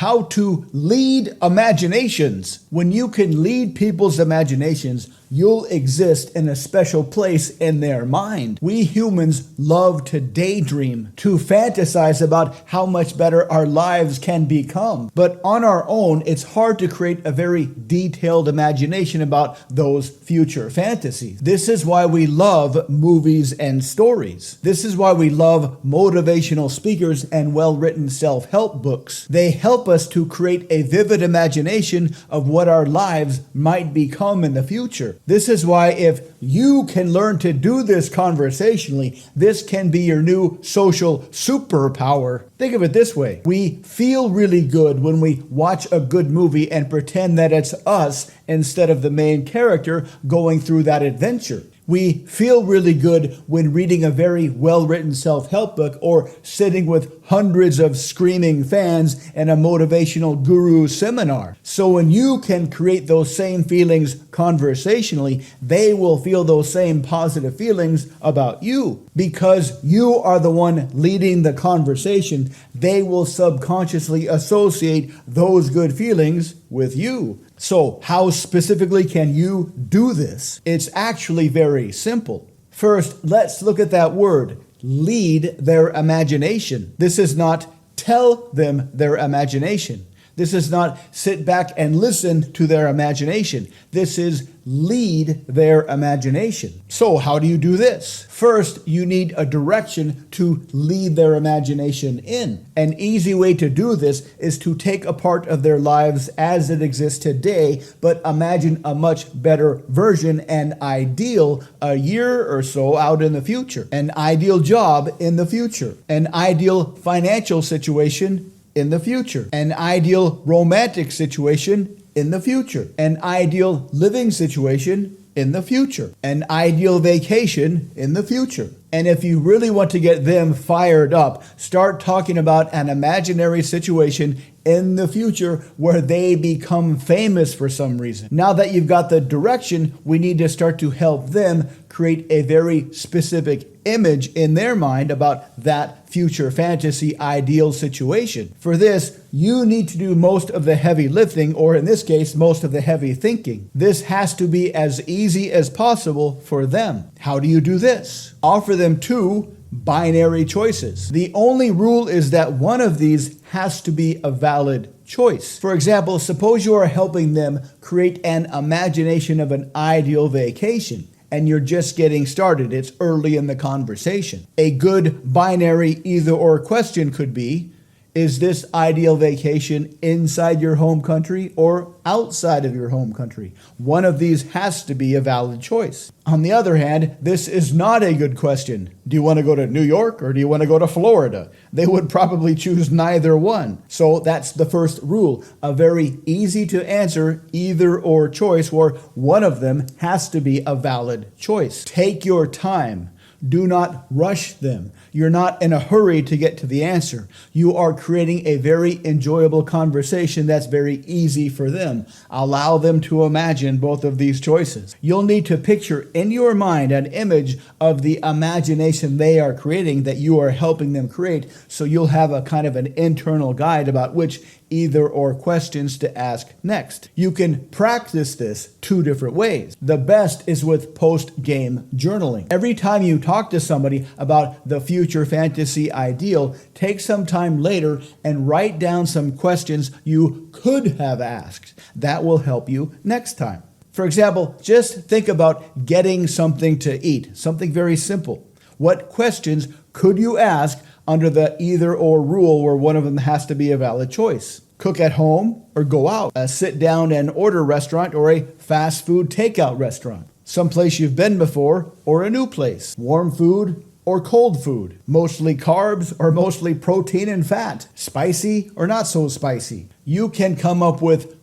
how to lead imaginations. When you can lead people's imaginations, you'll exist in a special place in their mind. We humans love to daydream, to fantasize about how much better our lives can become. But on our own, it's hard to create a very detailed imagination about those future fantasies. This is why we love movies and stories. This is why we love motivational speakers and well-written self-help books. They help us to create a vivid imagination of what our lives might become in the future. This is why if you can learn to do this conversationally, this can be your new social superpower. Think of it this way. We feel really good when we watch a good movie and pretend that it's us instead of the main character going through that adventure. We feel really good when reading a very well-written self-help book or sitting with hundreds of screaming fans in a motivational guru seminar. So when you can create those same feelings conversationally, they will feel those same positive feelings about you. Because you are the one leading the conversation, they will subconsciously associate those good feelings with you. So how specifically can you do this? It's actually very simple. First, let's look at that word, lead their imagination. This is not tell them their imagination. This is not sit back and listen to their imagination. This is lead their imagination. So how do you do this? First, you need a direction to lead their imagination in. An easy way to do this is to take a part of their lives as it exists today, but imagine a much better version and ideal a year or so out in the future. An ideal job in the future. An ideal financial situation in the future, an ideal romantic situation in the future, an ideal living situation in the future, an ideal vacation in the future. And if you really want to get them fired up, start talking about an imaginary situation in the future where they become famous for some reason. Now that you've got the direction, we need to start to help them create a very specific image in their mind about that future fantasy ideal situation. For this, you need to do most of the heavy lifting, or in this case, most of the heavy thinking. This has to be as easy as possible for them. How do you do this? Offer them two binary choices. The only rule is that one of these has to be a valid choice. For example, suppose you are helping them create an imagination of an ideal vacation, and you're just getting started. It's early in the conversation. A good binary either-or question could be, is this ideal vacation inside your home country or outside of your home country? One of these has to be a valid choice. On the other hand, this is not a good question. Do you want to go to New York or do you want to go to Florida? They would probably choose neither one. So that's the first rule, a very easy to answer either or choice where one of them has to be a valid choice. Take your time. Do not rush them. You're not in a hurry to get to the answer. You are creating a very enjoyable conversation that's very easy for them. Allow them to imagine both of these choices. You'll need to picture in your mind an image of the imagination they are creating that you are helping them create, so you'll have a kind of an internal guide about which either or questions to ask next. You can practice this two different ways. The best is with post-game journaling. Every time you talk to somebody about the future fantasy ideal, take some time later and write down some questions you could have asked. That will help you next time. For example, just think about getting something to eat, something very simple. What questions could you ask under the either or rule where one of them has to be a valid choice? Cook at home or go out? A sit down and order restaurant or a fast food takeout restaurant? Someplace you've been before or a new place? Warm food or cold food? Mostly carbs or mostly protein and fat? Spicy or not so spicy? You can come up with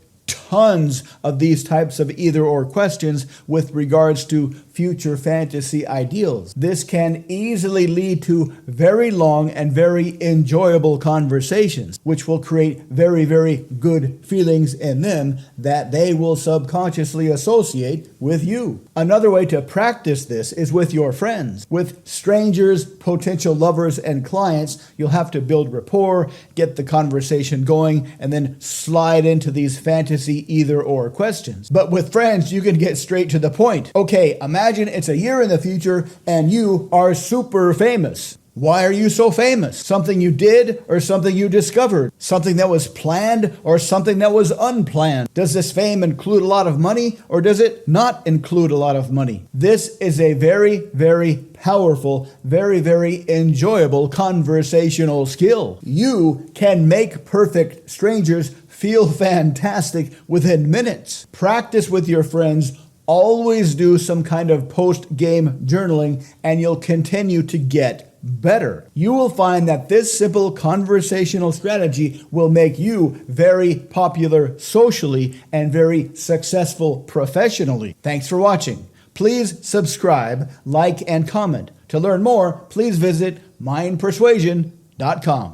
tons of these types of either or questions with regards to future fantasy ideals. This can easily lead to very long and very enjoyable conversations, which will create very, very good feelings in them that they will subconsciously associate with you. Another way to practice this is with your friends. With strangers, potential lovers, and clients, you'll have to build rapport, get the conversation going, and then slide into these fantasy either or questions. But with friends, you can get straight to the point. Okay, imagine it's a year in the future and you are super famous. Why are you so famous? Something you did or something you discovered? Something that was planned or something that was unplanned? Does this fame include a lot of money or does it not include a lot of money? This is a very, very powerful, very, very enjoyable conversational skill. You can make perfect strangers feel fantastic within minutes. Practice with your friends. Always do some kind of post-game journaling and you'll continue to get better. You will find that this simple conversational strategy will make you very popular socially and very successful professionally. Thanks for watching. Please subscribe, like, and comment. To learn more, please visit mindpersuasion.com.